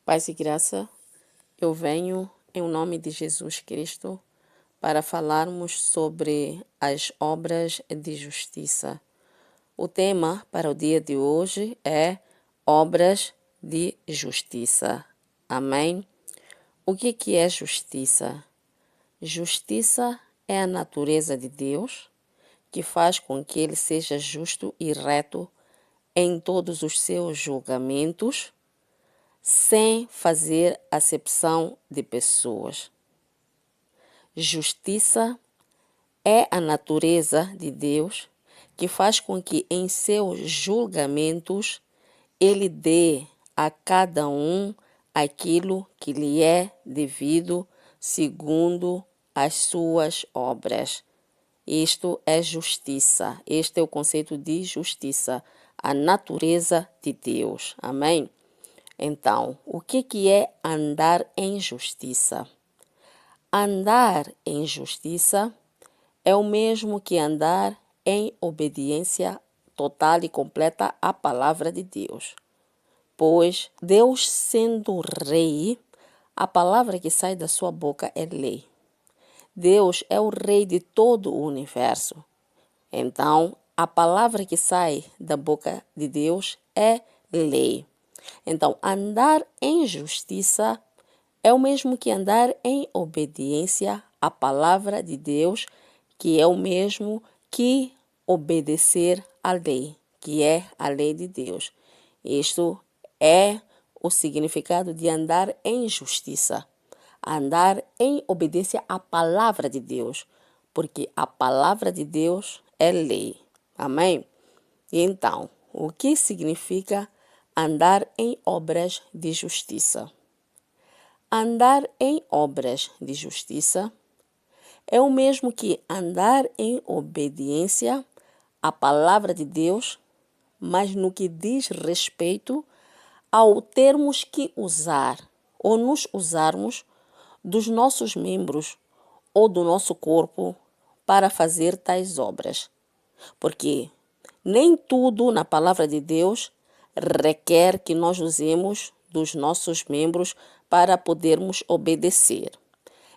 Paz e graça, eu venho em nome de Jesus Cristo para falarmos sobre as obras de justiça. O tema para o dia de hoje é obras de justiça. Amém? O que é justiça? Justiça é a natureza de Deus que faz com que ele seja justo e reto em todos os seus julgamentos, sem fazer acepção de pessoas. Justiça é a natureza de Deus que faz com que em seus julgamentos ele dê a cada um aquilo que lhe é devido segundo as suas obras. Isto é justiça. Este é o conceito de justiça, a natureza de Deus. Amém? Então, o que é andar em justiça? Andar em justiça é o mesmo que andar em obediência total e completa à palavra de Deus. Pois Deus sendo rei, a palavra que sai da sua boca é lei. Deus é o rei de todo o universo. Então, a palavra que sai da boca de Deus é lei. Então, andar em justiça é o mesmo que andar em obediência à palavra de Deus, que é o mesmo que obedecer à lei, que é a lei de Deus. Isto é o significado de andar em justiça. Andar em obediência à palavra de Deus, porque a palavra de Deus é lei. Amém? E então, o que significa andar em obras de justiça? Andar em obras de justiça é o mesmo que andar em obediência à palavra de Deus, mas no que diz respeito ao termos que usar ou nos usarmos dos nossos membros ou do nosso corpo para fazer tais obras. Porque nem tudo na palavra de Deus requer que nós usemos dos nossos membros para podermos obedecer.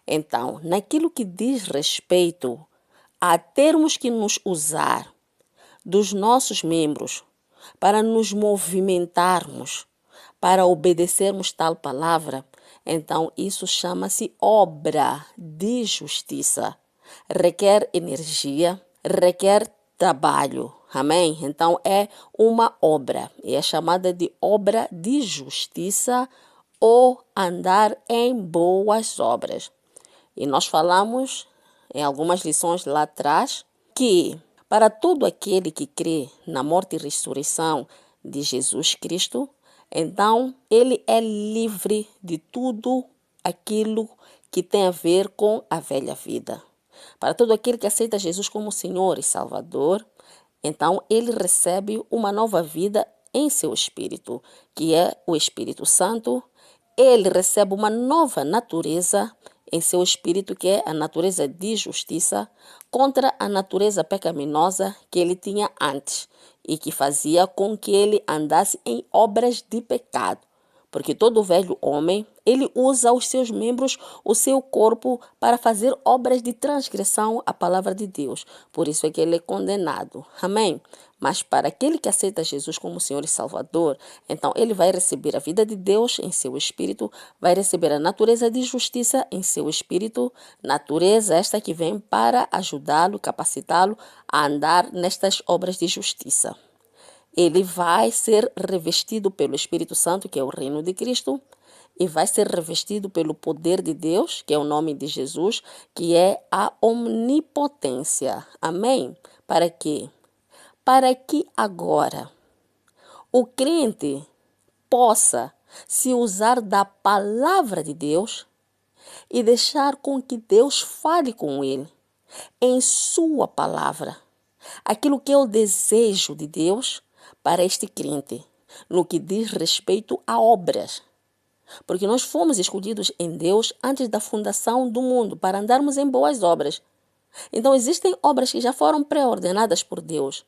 Então, naquilo que diz respeito a termos que nos usar dos nossos membros para nos movimentarmos, para obedecermos tal palavra, então isso chama-se obra de justiça. Requer energia, requer trabalho. Amém? Então é uma obra. E é chamada de obra de justiça ou andar em boas obras. E nós falamos em algumas lições lá atrás que para todo aquele que crê na morte e ressurreição de Jesus Cristo, então ele é livre de tudo aquilo que tem a ver com a velha vida. Para todo aquele que aceita Jesus como Senhor e Salvador, então ele recebe uma nova vida em seu espírito, que é o Espírito Santo. Ele recebe uma nova natureza em seu espírito, que é a natureza de justiça, contra a natureza pecaminosa que ele tinha antes e que fazia com que ele andasse em obras de pecado. Porque todo velho homem, ele usa os seus membros, o seu corpo, para fazer obras de transgressão à palavra de Deus. Por isso é que ele é condenado. Amém? Mas para aquele que aceita Jesus como Senhor e Salvador, então ele vai receber a vida de Deus em seu espírito, vai receber a natureza de justiça em seu espírito, natureza esta que vem para ajudá-lo, capacitá-lo a andar nestas obras de justiça. Ele vai ser revestido pelo Espírito Santo, que é o reino de Cristo, e vai ser revestido pelo poder de Deus, que é o nome de Jesus, que é a onipotência. Amém? Para quê? Para que agora o crente possa se usar da palavra de Deus e deixar com que Deus fale com ele em sua palavra. Aquilo que é o desejo de Deus para este crente, no que diz respeito a obras. Porque nós fomos escolhidos em Deus antes da fundação do mundo para andarmos em boas obras. Então existem obras que já foram pré-ordenadas por Deus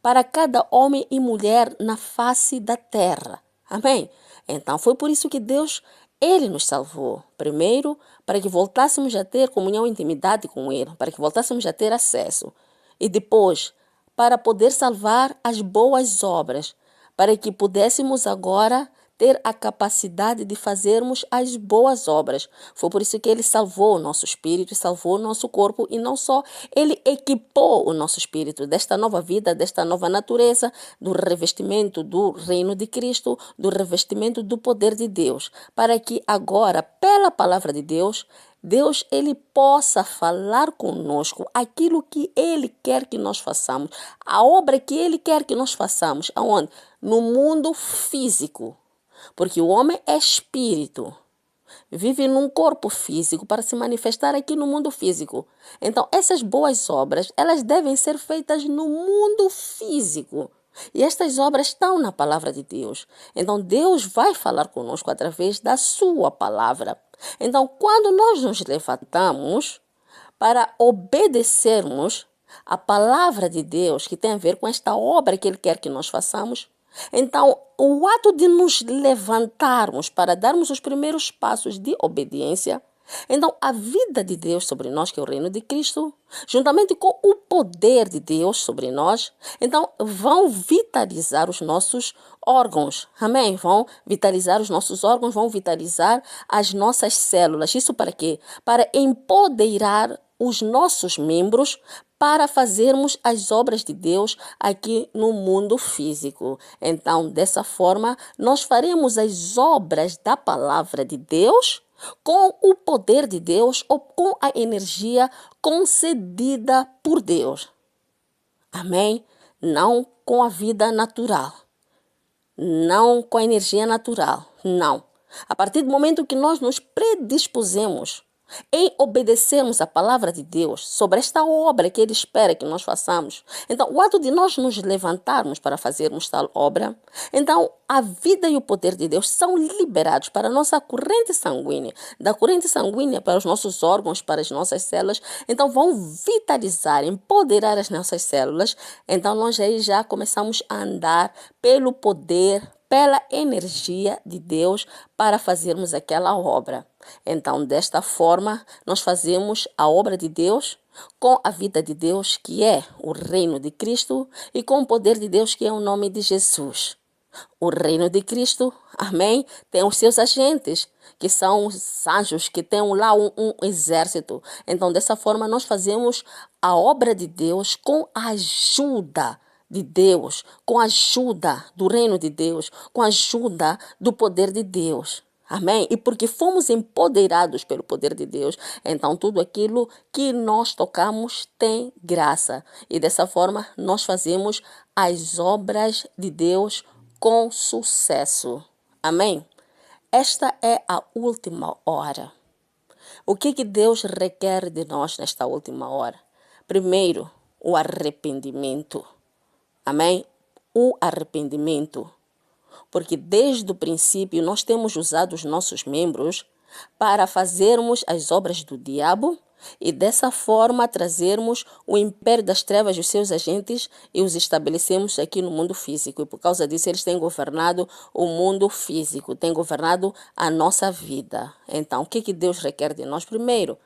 para cada homem e mulher na face da terra. Amém? Então foi por isso que Deus, Ele nos salvou. Primeiro, para que voltássemos a ter comunhão e intimidade com Ele, para que voltássemos a ter acesso. E depois, para poder salvar as boas obras, para que pudéssemos agora ter a capacidade de fazermos as boas obras. Foi por isso que Ele salvou o nosso espírito, salvou o nosso corpo e não só, Ele equipou o nosso espírito desta nova vida, desta nova natureza, do revestimento do reino de Cristo, do revestimento do poder de Deus, para que agora, pela palavra de Deus, Ele possa falar conosco aquilo que Ele quer que nós façamos, a obra que Ele quer que nós façamos, aonde? No mundo físico. Porque o homem é espírito, vive num corpo físico para se manifestar aqui no mundo físico. Então, essas boas obras, elas devem ser feitas no mundo físico. E estas obras estão na palavra de Deus. Então, Deus vai falar conosco através da sua palavra. Então, quando nós nos levantamos para obedecermos a palavra de Deus, que tem a ver com esta obra que Ele quer que nós façamos, então, o ato de nos levantarmos para darmos os primeiros passos de obediência, então a vida de Deus sobre nós, que é o reino de Cristo, juntamente com o poder de Deus sobre nós, então vão vitalizar os nossos órgãos, amém? Vão vitalizar os nossos órgãos, vão vitalizar as nossas células. Isso para quê? Para empoderar os nossos membros para fazermos as obras de Deus aqui no mundo físico. Então, dessa forma, nós faremos as obras da palavra de Deus com o poder de Deus ou com a energia concedida por Deus. Amém? Não com a vida natural. Não com a energia natural. Não. A partir do momento que nós nos predispusemos em obedecermos a palavra de Deus sobre esta obra que Ele espera que nós façamos, então o ato de nós nos levantarmos para fazermos tal obra, então a vida e o poder de Deus são liberados para a nossa corrente sanguínea, da corrente sanguínea para os nossos órgãos, para as nossas células, então vão vitalizar, empoderar as nossas células, então nós aí já começamos a andar pelo poder, pela energia de Deus para fazermos aquela obra. Então, desta forma, nós fazemos a obra de Deus com a vida de Deus, que é o reino de Cristo, e com o poder de Deus, que é o nome de Jesus. O reino de Cristo, amém, tem os seus agentes, que são os anjos, que têm lá um exército. Então, dessa forma, nós fazemos a obra de Deus com a ajuda de Deus, com a ajuda do reino de Deus, com a ajuda do poder de Deus. Amém? E porque fomos empoderados pelo poder de Deus, então tudo aquilo que nós tocamos tem graça. E dessa forma nós fazemos as obras de Deus com sucesso. Amém? Esta é a última hora. O que Deus requer de nós nesta última hora? Primeiro, o arrependimento. Amém? O arrependimento. Porque desde o princípio nós temos usado os nossos membros para fazermos as obras do diabo e dessa forma trazermos o império das trevas e os seus agentes e os estabelecemos aqui no mundo físico. E por causa disso eles têm governado o mundo físico, têm governado a nossa vida. Então, o que Deus requer de nós? Primeiro,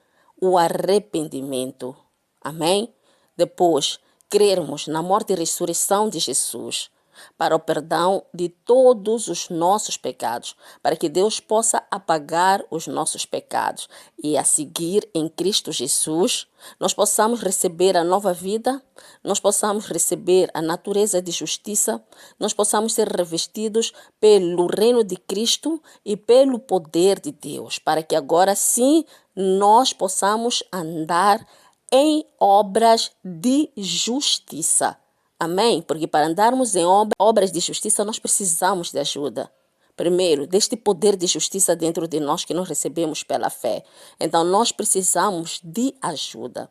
o arrependimento. Amém? Depois, crermos na morte e ressurreição de Jesus para o perdão de todos os nossos pecados, para que Deus possa apagar os nossos pecados e a seguir em Cristo Jesus, nós possamos receber a nova vida, nós possamos receber a natureza de justiça, nós possamos ser revestidos pelo reino de Cristo e pelo poder de Deus, para que agora sim nós possamos andar em obras de justiça. Amém? Porque para andarmos em obras de justiça, nós precisamos de ajuda. Primeiro, deste poder de justiça dentro de nós que nós recebemos pela fé. Então, nós precisamos de ajuda.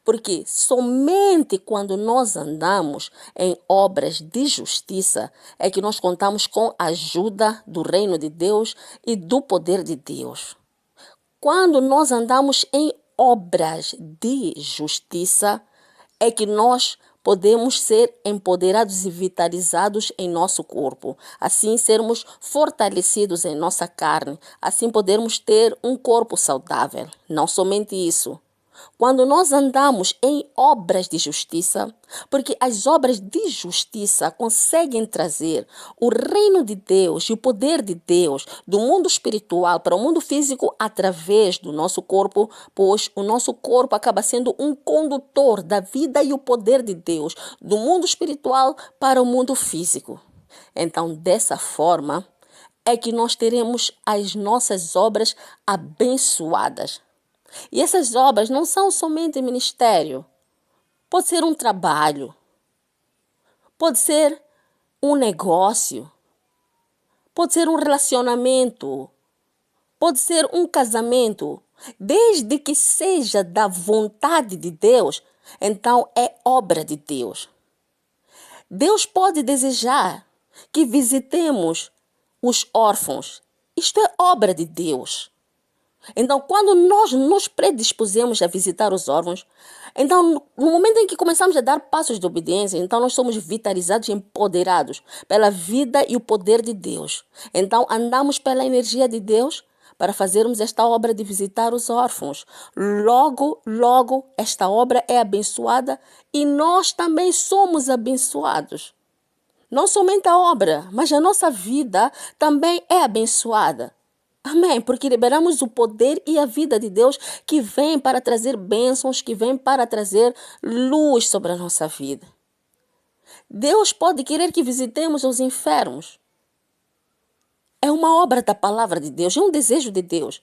Porque somente quando nós andamos em obras de justiça é que nós contamos com a ajuda do reino de Deus e do poder de Deus. Quando nós andamos em obras de justiça, é que nós podemos ser empoderados e vitalizados em nosso corpo. Assim, sermos fortalecidos em nossa carne. Assim, podermos ter um corpo saudável. Não somente isso. Quando nós andamos em obras de justiça, porque as obras de justiça conseguem trazer o reino de Deus e o poder de Deus do mundo espiritual para o mundo físico através do nosso corpo, pois o nosso corpo acaba sendo um condutor da vida e o poder de Deus do mundo espiritual para o mundo físico. Então, dessa forma, é que nós teremos as nossas obras abençoadas. E essas obras não são somente ministério. Pode ser um trabalho. Pode ser um negócio. Pode ser um relacionamento. Pode ser um casamento. Desde que seja da vontade de Deus, então é obra de Deus. Deus pode desejar que visitemos os órfãos. Isto é obra de Deus. Então, quando nós nos predispusemos a visitar os órfãos, então, no momento em que começamos a dar passos de obediência, então nós somos vitalizados e empoderados pela vida e o poder de Deus. Então, andamos pela energia de Deus para fazermos esta obra de visitar os órfãos. Logo, esta obra é abençoada e nós também somos abençoados. Não somente a obra, mas a nossa vida também é abençoada. Amém, porque liberamos o poder e a vida de Deus que vem para trazer bênçãos, que vem para trazer luz sobre a nossa vida. Deus pode querer que visitemos os enfermos. É uma obra da palavra de Deus, é um desejo de Deus.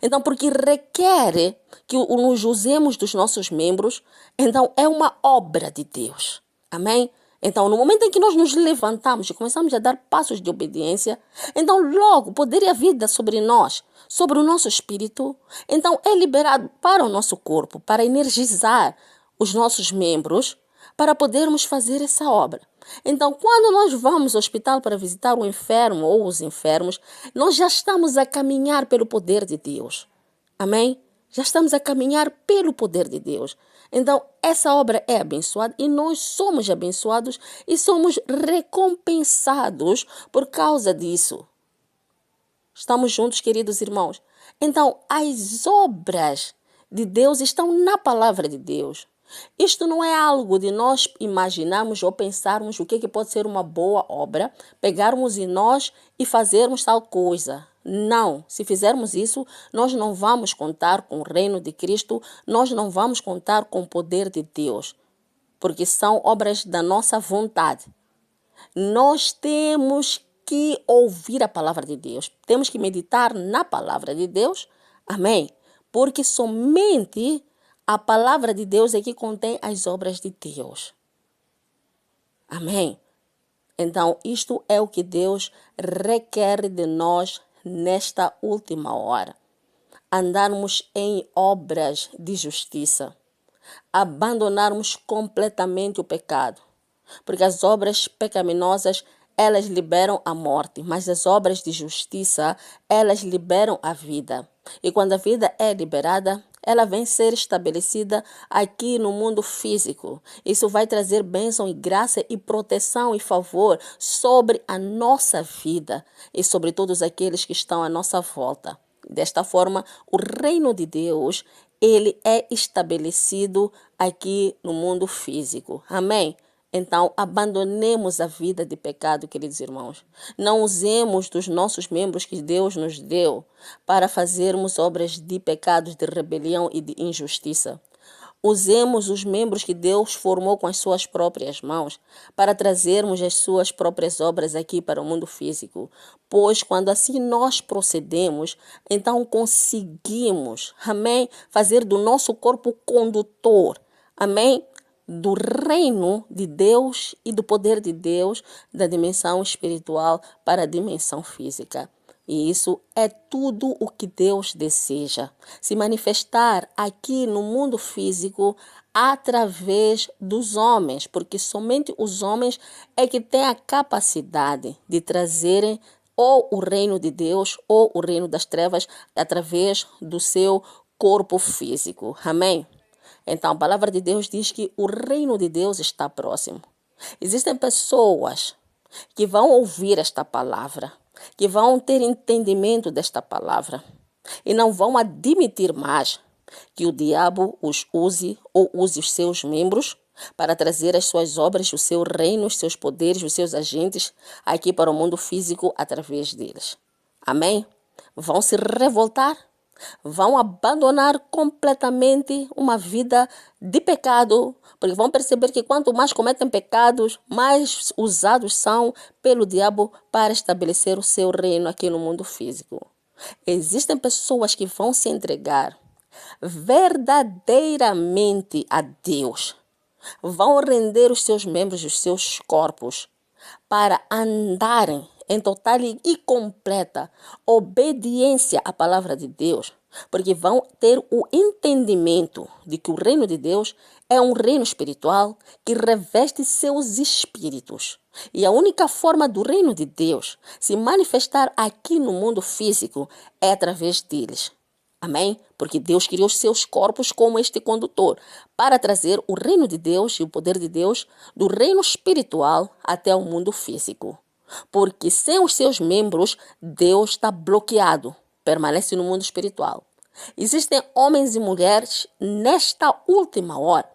Então, porque requer que nos usemos dos nossos membros, então é uma obra de Deus. Amém? Então, no momento em que nós nos levantamos e começamos a dar passos de obediência, então logo poder e a vida sobre nós, sobre o nosso espírito, então é liberado para o nosso corpo, para energizar os nossos membros, para podermos fazer essa obra. Então, quando nós vamos ao hospital para visitar o enfermo ou os enfermos, nós já estamos a caminhar pelo poder de Deus. Amém? Já estamos a caminhar pelo poder de Deus. Então, essa obra é abençoada e nós somos abençoados e somos recompensados por causa disso. Estamos juntos, queridos irmãos? Então, as obras de Deus estão na palavra de Deus. Isto não é algo de nós imaginarmos ou pensarmos o que pode ser uma boa obra, pegarmos em nós e fazermos tal coisa. Não, se fizermos isso, nós não vamos contar com o reino de Cristo, nós não vamos contar com o poder de Deus, porque são obras da nossa vontade. Nós temos que ouvir a palavra de Deus, temos que meditar na palavra de Deus, amém? Porque somente a palavra de Deus é que contém as obras de Deus. Amém? Então, isto é o que Deus requer de nós nesta última hora. Andarmos em obras de justiça. Abandonarmos completamente o pecado. Porque as obras pecaminosas, elas liberam a morte, mas as obras de justiça, elas liberam a vida. E quando a vida é liberada, ela vem ser estabelecida aqui no mundo físico. Isso vai trazer bênção e graça e proteção e favor sobre a nossa vida e sobre todos aqueles que estão à nossa volta. Desta forma, o reino de Deus, ele é estabelecido aqui no mundo físico. Amém? Então, abandonemos a vida de pecado, queridos irmãos. Não usemos dos nossos membros que Deus nos deu para fazermos obras de pecados, de rebelião e de injustiça. Usemos os membros que Deus formou com as suas próprias mãos para trazermos as suas próprias obras aqui para o mundo físico. Pois quando assim nós procedemos, então conseguimos, amém, fazer do nosso corpo condutor, amém, do reino de Deus e do poder de Deus, da dimensão espiritual para a dimensão física. E isso é tudo o que Deus deseja. Se manifestar aqui no mundo físico através dos homens, porque somente os homens é que têm a capacidade de trazerem ou o reino de Deus ou o reino das trevas através do seu corpo físico. Amém? Então, a palavra de Deus diz que o reino de Deus está próximo. Existem pessoas que vão ouvir esta palavra, que vão ter entendimento desta palavra e não vão admitir mais que o diabo os use ou use os seus membros para trazer as suas obras, o seu reino, os seus poderes, os seus agentes aqui para o mundo físico através deles. Amém? Vão se revoltar, vão abandonar completamente uma vida de pecado, porque vão perceber que quanto mais cometem pecados, mais usados são pelo diabo para estabelecer o seu reino aqui no mundo físico. Existem pessoas que vão se entregar verdadeiramente a Deus, vão render os seus membros, os seus corpos, para andarem em total e completa obediência à palavra de Deus, porque vão ter o entendimento de que o reino de Deus é um reino espiritual que reveste seus espíritos. E a única forma do reino de Deus se manifestar aqui no mundo físico é através deles. Amém? Porque Deus criou os seus corpos como este condutor para trazer o reino de Deus e o poder de Deus do reino espiritual até o mundo físico. Porque sem os seus membros, Deus está bloqueado, permanece no mundo espiritual. Existem homens e mulheres nesta última hora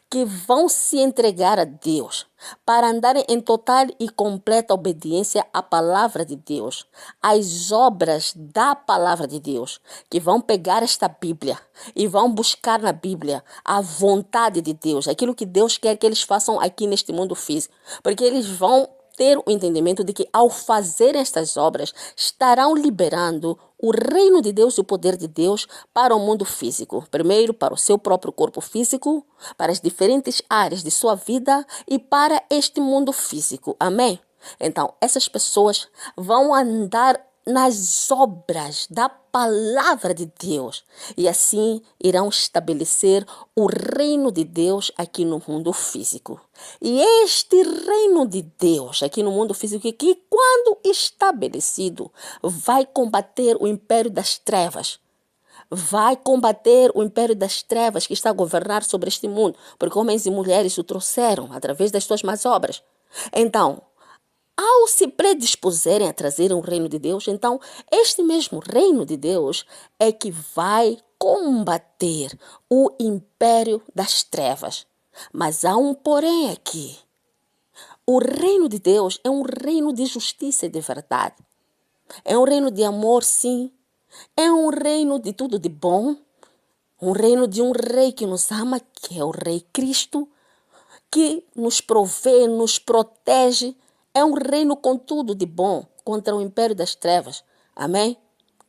que vão se entregar a Deus para andarem em total e completa obediência à palavra de Deus, às obras da palavra de Deus, que vão pegar esta Bíblia e vão buscar na Bíblia a vontade de Deus, aquilo que Deus quer que eles façam aqui neste mundo físico, porque eles vão ter o entendimento de que ao fazerem estas obras estarão liberando o reino de Deus e o poder de Deus para o mundo físico. Primeiro, para o seu próprio corpo físico, para as diferentes áreas de sua vida e para este mundo físico. Amém? Então, essas pessoas vão andar nas obras da palavra de Deus e assim irão estabelecer o reino de Deus aqui no mundo físico. E este reino de Deus aqui no mundo físico, que quando estabelecido, vai combater o império das trevas. Vai combater o império das trevas que está a governar sobre este mundo, porque homens e mulheres o trouxeram através das suas más obras. Então, ao se predispuserem a trazer um reino de Deus, então este mesmo reino de Deus é que vai combater o império das trevas. Mas há um porém aqui. O reino de Deus é um reino de justiça e de verdade. É um reino de amor, sim. É um reino de tudo de bom. Um reino de um rei que nos ama, que é o Rei Cristo, que nos provê, nos protege. É um reino com tudo de bom contra o império das trevas. Amém?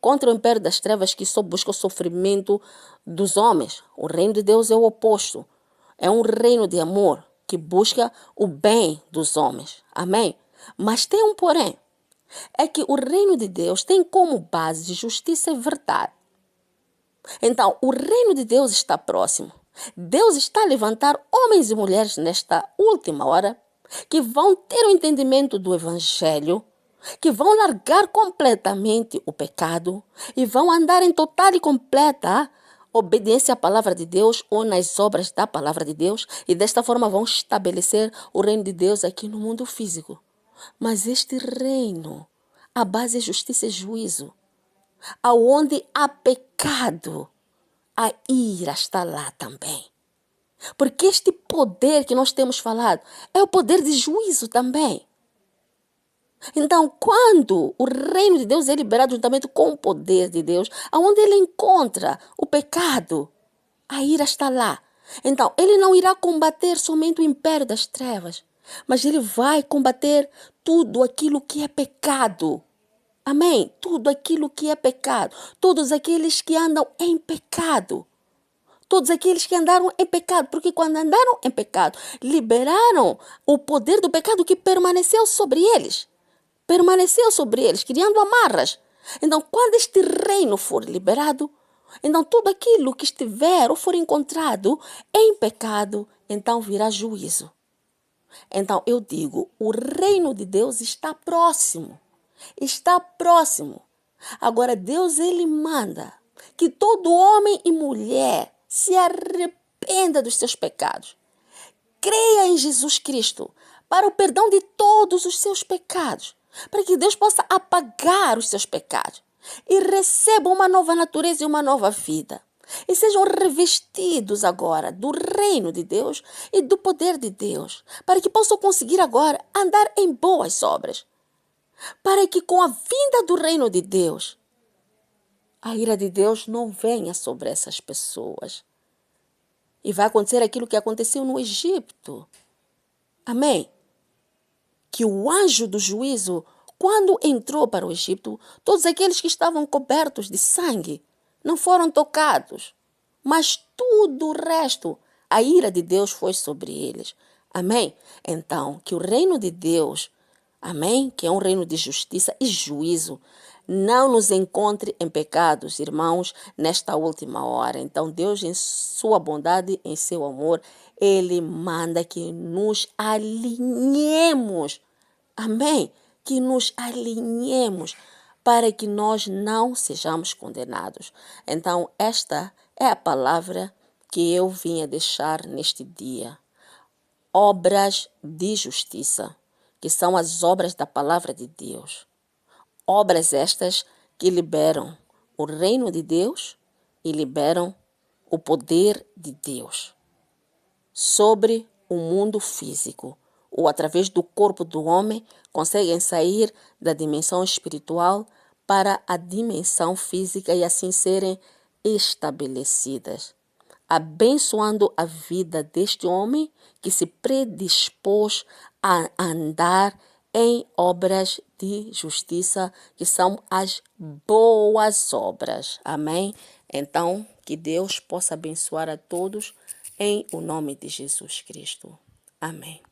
Contra o império das trevas que só busca o sofrimento dos homens. O reino de Deus é o oposto. É um reino de amor que busca o bem dos homens. Amém? Mas tem um porém. É que o reino de Deus tem como base justiça e verdade. Então, o reino de Deus está próximo. Deus está a levantar homens e mulheres nesta última hora que vão ter o entendimento do Evangelho, que vão largar completamente o pecado e vão andar em total e completa obediência à palavra de Deus ou nas obras da palavra de Deus e desta forma vão estabelecer o reino de Deus aqui no mundo físico. Mas este reino, a base é justiça e juízo. Aonde há pecado, a ira está lá também. Porque este poder que nós temos falado é o poder de juízo também. Então, quando o reino de Deus é liberado juntamente com o poder de Deus, aonde ele encontra o pecado, a ira está lá. Então, ele não irá combater somente o império das trevas, mas ele vai combater tudo aquilo que é pecado. Amém? Tudo aquilo que é pecado. Todos aqueles que andam em pecado. Todos aqueles que andaram em pecado, porque quando andaram em pecado, liberaram o poder do pecado que permaneceu sobre eles. Permaneceu sobre eles, criando amarras. Então, quando este reino for liberado, então tudo aquilo que estiver ou for encontrado em pecado, então virá juízo. Então, eu digo, o reino de Deus está próximo. Está próximo. Agora, Deus, ele manda que todo homem e mulher se arrependam arrependa dos seus pecados. Creia em Jesus Cristo para o perdão de todos os seus pecados, para que Deus possa apagar os seus pecados e receba uma nova natureza e uma nova vida. E sejam revestidos agora do reino de Deus e do poder de Deus, para que possam conseguir agora andar em boas obras, para que com a vinda do reino de Deus, a ira de Deus não venha sobre essas pessoas. E vai acontecer aquilo que aconteceu no Egito. Amém? Que o anjo do juízo, quando entrou para o Egito, todos aqueles que estavam cobertos de sangue não foram tocados, mas tudo o resto, a ira de Deus foi sobre eles. Amém? Então, que o reino de Deus, amém? Que é um reino de justiça e juízo, não nos encontre em pecados, irmãos, nesta última hora. Então, Deus, em sua bondade, em seu amor, Ele manda que nos alinhemos. Amém? Que nos alinhemos para que nós não sejamos condenados. Então, esta é a palavra que eu vim a deixar neste dia. Obras de justiça, que são as obras da palavra de Deus. Obras estas que liberam o reino de Deus e liberam o poder de Deus sobre o mundo físico, ou através do corpo do homem, conseguem sair da dimensão espiritual para a dimensão física e assim serem estabelecidas, abençoando a vida deste homem que se predispôs a andar em obras de justiça, que são as boas obras. Amém? Então, que Deus possa abençoar a todos em o nome de Jesus Cristo. Amém.